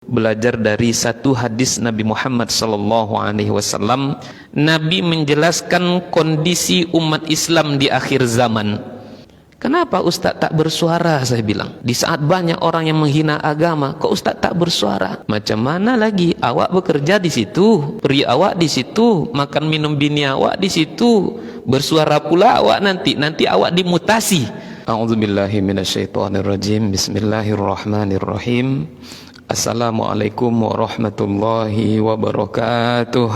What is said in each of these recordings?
belajar dari satu hadis Nabi Muhammad SAW. Nabi menjelaskan kondisi umat Islam di akhir zaman. Kenapa Ustaz tak bersuara? Saya bilang, di saat banyak orang yang menghina agama, kok Ustaz tak bersuara? Macam mana lagi? Awak bekerja di situ, peri awak di situ, makan minum bini awak di situ, bersuara pula awak nanti awak dimutasi. A'udzubillahi minasyaitonirrajim. Bismillahirrahmanirrahim. Assalamualaikum warahmatullahi wabarakatuh.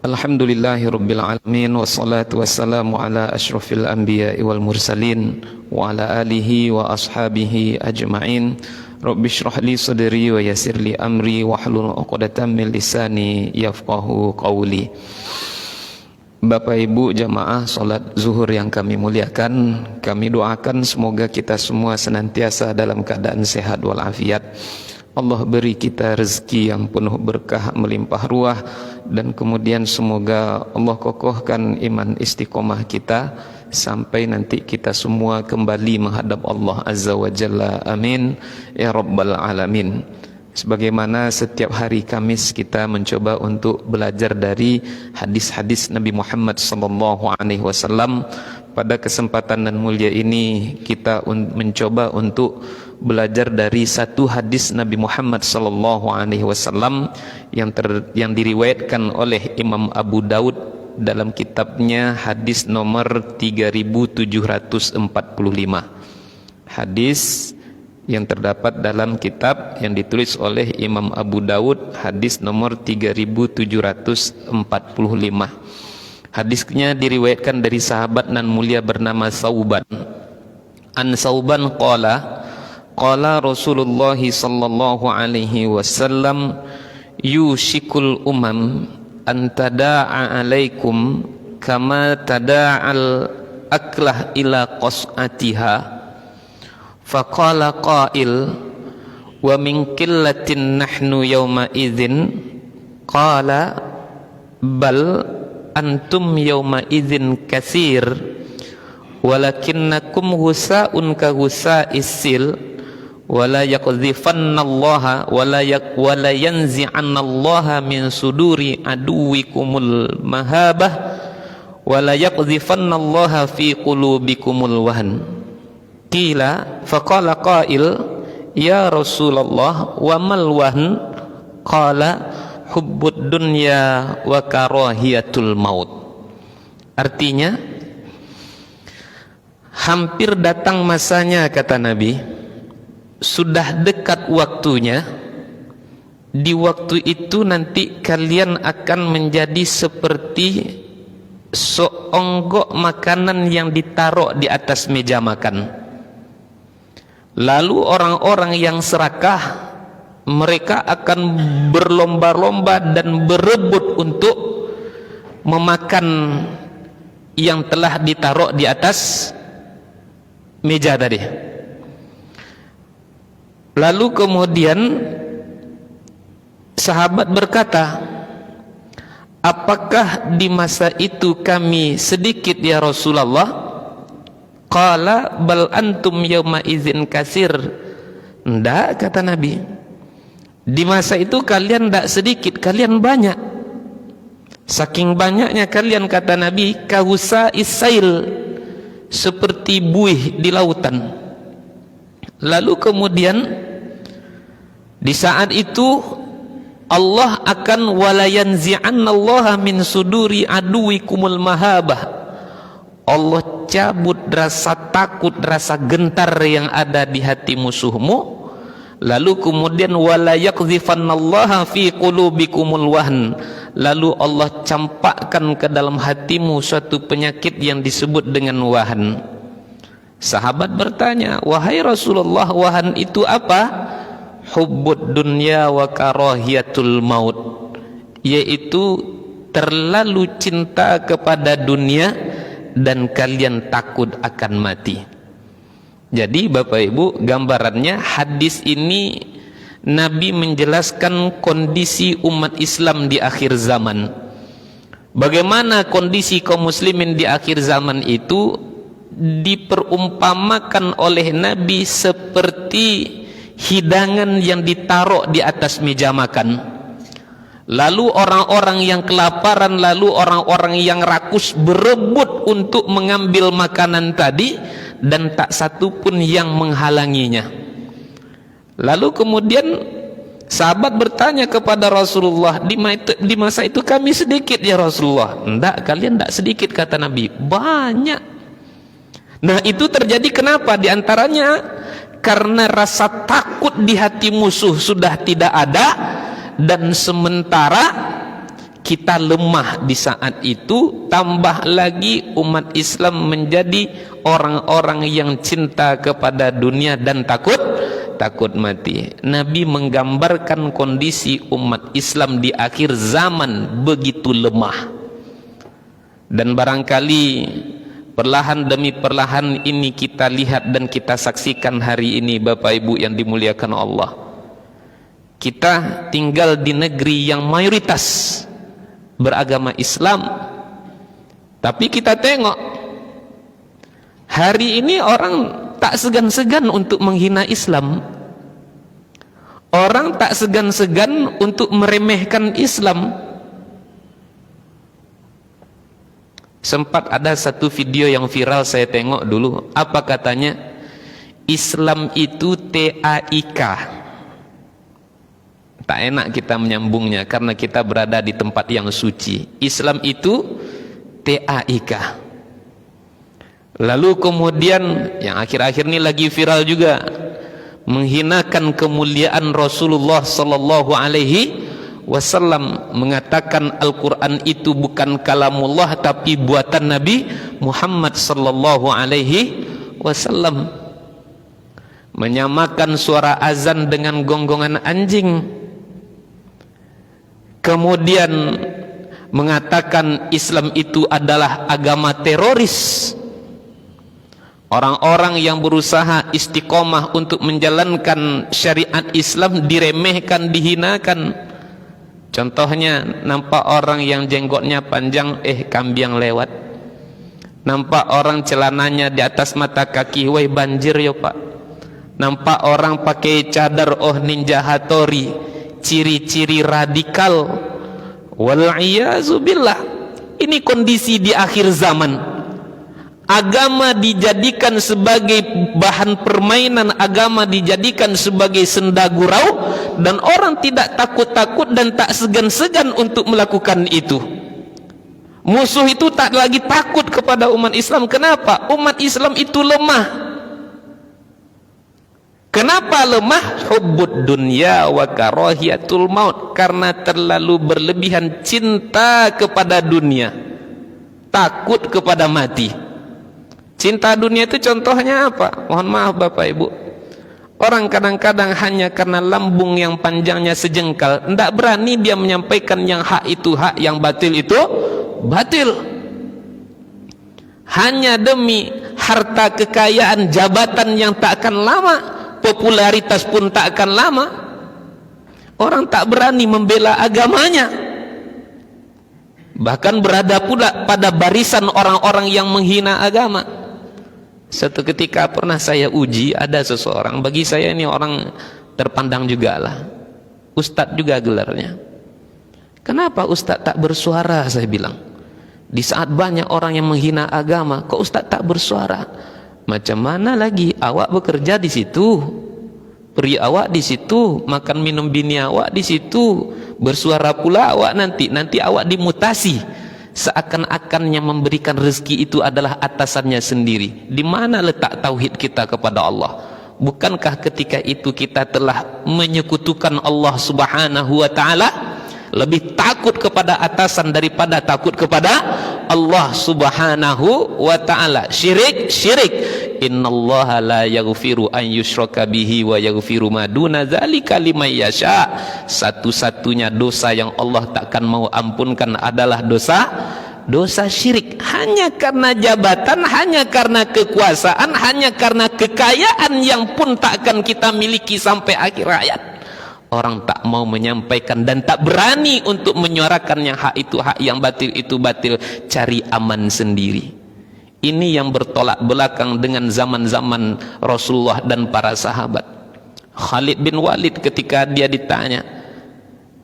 Alhamdulillahirabbil alamin, wassalatu wassalamu ala asyrafil anbiya'i wal mursalin wa ala alihi wa ashabihi ajma'in. Rabbi shrah li sadri wa yassir li amri wahlul 'uqdatam min lisani yafqahu qawli. Bapak Ibu jamaah salat zuhur yang kami muliakan, kami doakan semoga kita semua senantiasa dalam keadaan sehat walafiat. Allah beri kita rezeki yang penuh berkah melimpah ruah, dan kemudian semoga Allah kokohkan iman istiqomah kita sampai nanti kita semua kembali menghadap Allah Azza wa Jalla. Amin ya rabbal alamin. Sebagaimana setiap hari Kamis kita mencoba untuk belajar dari hadis-hadis Nabi Muhammad SAW, pada kesempatan dan mulia ini kita mencoba untuk belajar dari satu hadis Nabi Muhammad SAW yang diriwayatkan oleh Imam Abu Daud dalam kitabnya hadis nomor 3745. Hadis yang terdapat dalam kitab yang ditulis oleh Imam Abu Daud, hadis nomor 3745. Hadisnya diriwayatkan dari sahabat nan mulia bernama Sauban. An Sauban qala Rasulullah sallallahu alaihi wasallam, yushikul umam an tada'a alaikum kama tada'al aklah ila qas'atiha. Faqala qail wa min qillatin nahnu yawma idzin, qala bal antum yawma idzin katsir walakinnakum husa'un ka husa'is sil wala yaqdhifannallaha wala yanzi'annallaha min suduri aduwikumul mahabah wala yaqdhifannallaha fi qulubikumul wahn. Qila faqala qail ya Rasulullah wa mal wahn, qala hubbud dunya wa karahiyatul maut. Artinya, hampir datang masanya, kata Nabi, sudah dekat waktunya. Di waktu itu nanti kalian akan menjadi seperti seonggok makanan yang ditaruh di atas meja makan. Lalu orang-orang yang serakah, mereka akan berlomba-lomba dan berebut untuk memakan yang telah ditaruh di atas meja tadi. Lalu kemudian sahabat berkata, apakah di masa itu kami sedikit ya Rasulullah? Qala bal antum yawma idzin katsir. Ndak, kata Nabi, di masa itu kalian tidak sedikit, kalian banyak. Saking banyaknya kalian, kata Nabi, kahusa isail, seperti buih di lautan. Lalu kemudian di saat itu Allah akan walayanzi'annallaha min suduri aduwikumul mahabah. Allah cabut rasa takut, rasa gentar yang ada di hati musuhmu. Lalu kemudian wala yaqdhifannallaha fi qulubikumul wahn. Lalu Allah campakkan ke dalam hatimu suatu penyakit yang disebut dengan wahan. Sahabat bertanya, wahai Rasulullah, wahan itu apa? Hubbud dunya wa karahiyatul maut, yaitu terlalu cinta kepada dunia dan kalian takut akan mati. Jadi Bapak Ibu, gambarannya hadis ini Nabi menjelaskan kondisi umat Islam di akhir zaman. Bagaimana kondisi kaum muslimin di akhir zaman itu diperumpamakan oleh Nabi seperti hidangan yang ditaruh di atas meja makan. Lalu orang-orang yang kelaparan, lalu orang-orang yang rakus berebut untuk mengambil makanan tadi, dan tak satu pun yang menghalanginya. Lalu kemudian sahabat bertanya kepada Rasulullah, di masa itu kami sedikit ya Rasulullah. Enggak, kalian enggak sedikit, kata Nabi, banyak. Nah, itu terjadi kenapa? Di antaranya karena rasa takut di hati musuh sudah tidak ada, dan sementara kita lemah di saat itu, tambah lagi umat Islam menjadi orang-orang yang cinta kepada dunia dan takut mati. Nabi menggambarkan kondisi umat Islam di akhir zaman begitu lemah. Dan barangkali perlahan demi perlahan ini kita lihat dan kita saksikan hari ini, Bapak Ibu yang dimuliakan Allah. Kita tinggal di negeri yang mayoritas beragama Islam, tapi kita tengok hari ini orang tak segan-segan untuk menghina Islam. Orang tak segan-segan untuk meremehkan Islam. Sempat ada satu video yang viral saya tengok dulu. Apa katanya? Islam itu TAIK. Tak enak kita menyambungnya karena kita berada di tempat yang suci. Islam itu TAIK. Lalu kemudian yang akhir-akhir ini lagi viral juga, menghinakan kemuliaan Rasulullah sallallahu alaihi wasallam, mengatakan Al-Quran itu bukan kalamullah tapi buatan Nabi Muhammad sallallahu alaihi wasallam, menyamakan suara azan dengan gonggongan anjing. Kemudian mengatakan Islam itu adalah agama teroris. Orang-orang yang berusaha istiqomah untuk menjalankan syariat Islam diremehkan, dihinakan. Contohnya, nampak orang yang jenggotnya panjang, kambiang lewat. Nampak orang celananya di atas mata kaki, woi banjir yo pak. Nampak orang pakai cadar, oh ninja Hattori, ciri-ciri radikal. Wal'iyazubillah. Ini kondisi di akhir zaman. Agama dijadikan sebagai bahan permainan, agama dijadikan sebagai senda gurau, dan orang tidak takut-takut dan tak segan-segan untuk melakukan itu. Musuh itu tak lagi takut kepada umat Islam. Kenapa? Umat Islam itu lemah. Kenapa lemah? Hubbud dunya wa karahiyatul maut. Karena terlalu berlebihan cinta kepada dunia, takut kepada mati. Cinta dunia itu contohnya apa? Mohon maaf Bapak Ibu, orang kadang-kadang hanya karena lambung yang panjangnya sejengkal, tidak berani dia menyampaikan yang hak itu hak, yang batil itu batil. Hanya demi harta, kekayaan, jabatan yang tak akan lama, popularitas pun tak akan lama, orang tak berani membela agamanya. Bahkan berada pula pada barisan orang-orang yang menghina agama. Satu ketika pernah saya uji, ada seseorang, bagi saya ini orang terpandang juga lah, ustadz juga gelarnya. Kenapa ustadz tak bersuara, saya bilang, di saat banyak orang yang menghina agama, kok ustadz tak bersuara? Macam mana lagi awak bekerja di situ, peri awak di situ, makan minum bini awak di situ, bersuara pula awak, nanti awak dimutasi, seakan-akan yang memberikan rezeki itu adalah atasannya sendiri. Di mana letak tauhid kita kepada Allah? Bukankah ketika itu kita telah menyekutukan Allah Subhanahu wa taala? Lebih takut kepada atasan daripada takut kepada Allah Subhanahu wa taala. Syirik. Innallaha la yaghfiru an yushraka bihi wa yaghfiru ma duna dzalika liman yasha. Satu-satunya dosa yang Allah takkan mau ampunkan adalah dosa syirik. Hanya karena jabatan, hanya karena kekuasaan, hanya karena kekayaan yang pun tak akan kita miliki sampai akhir hayat. Orang tak mau menyampaikan dan tak berani untuk menyuarakan yang hak itu hak, yang batil itu batil, cari aman sendiri. Ini yang bertolak belakang dengan zaman-zaman Rasulullah dan para sahabat. Khalid bin Walid ketika dia ditanya,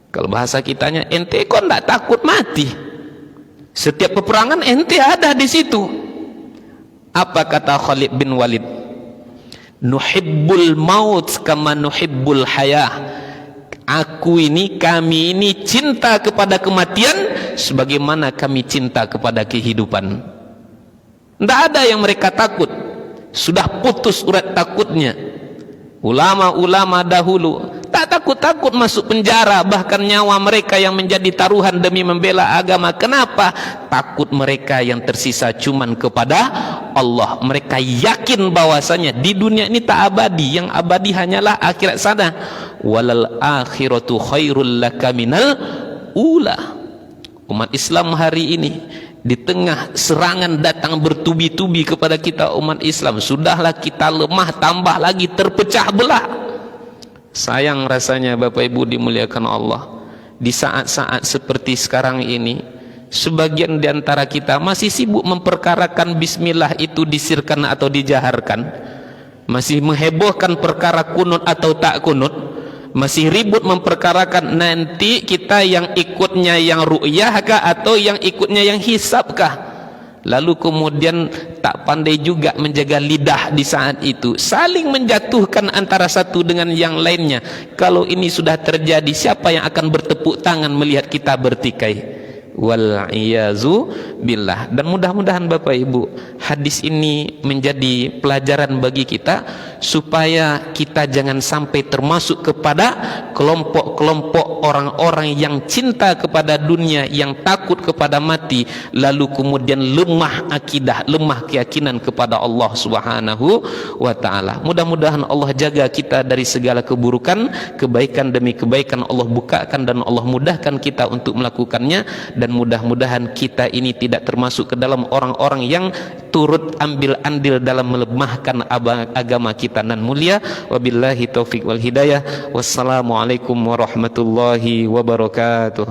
kalau bahasa kitanya, ente kok enggak takut mati? Setiap peperangan ente ada di situ. Apa kata Khalid bin Walid? Nuhibbul maut kama nuhibbul hayah. Kami ini cinta kepada kematian sebagaimana kami cinta kepada kehidupan. Tidak ada yang mereka takut, sudah putus urat takutnya. Ulama-ulama dahulu tak takut-takut masuk penjara, bahkan nyawa mereka yang menjadi taruhan demi membela agama. Kenapa? Takut mereka yang tersisa cuman kepada Allah. Mereka yakin bahwasanya di dunia ini tak abadi, yang abadi hanyalah akhirat sana. Walal akhiratu khairul laka minal ula. Umat Islam hari ini di tengah serangan datang bertubi-tubi kepada kita umat Islam, sudahlah kita lemah, tambah lagi terpecah belah. Sayang rasanya Bapak Ibu dimuliakan Allah, di saat-saat seperti sekarang ini sebagian di antara kita masih sibuk memperkarakan bismillah itu disirkan atau dijaharkan, masih menghebohkan perkara kunut atau tak kunut, masih ribut memperkarakan nanti kita yang ikutnya yang ru'yah kah atau yang ikutnya yang hisab kah. Lalu kemudian tak pandai juga menjaga lidah di saat itu, saling menjatuhkan antara satu dengan yang lainnya. Kalau ini sudah terjadi, siapa yang akan bertepuk tangan melihat kita bertikai? Wal iyazu billah. Dan mudah-mudahan Bapak Ibu, hadis ini menjadi pelajaran bagi kita supaya kita jangan sampai termasuk kepada kelompok-kelompok orang-orang yang cinta kepada dunia, yang takut kepada mati, lalu kemudian lemah akidah, lemah keyakinan kepada Allah Subhanahu wa taala. Mudah-mudahan Allah jaga kita dari segala keburukan, kebaikan demi kebaikan Allah bukakan dan Allah mudahkan kita untuk melakukannya. Dan mudah-mudahan kita ini tidak termasuk ke dalam orang-orang yang turut ambil andil dalam melemahkan agama kita nan mulia. Wabillahi taufik wal hidayah. Wassalamualaikum warahmatullahi wabarakatuh.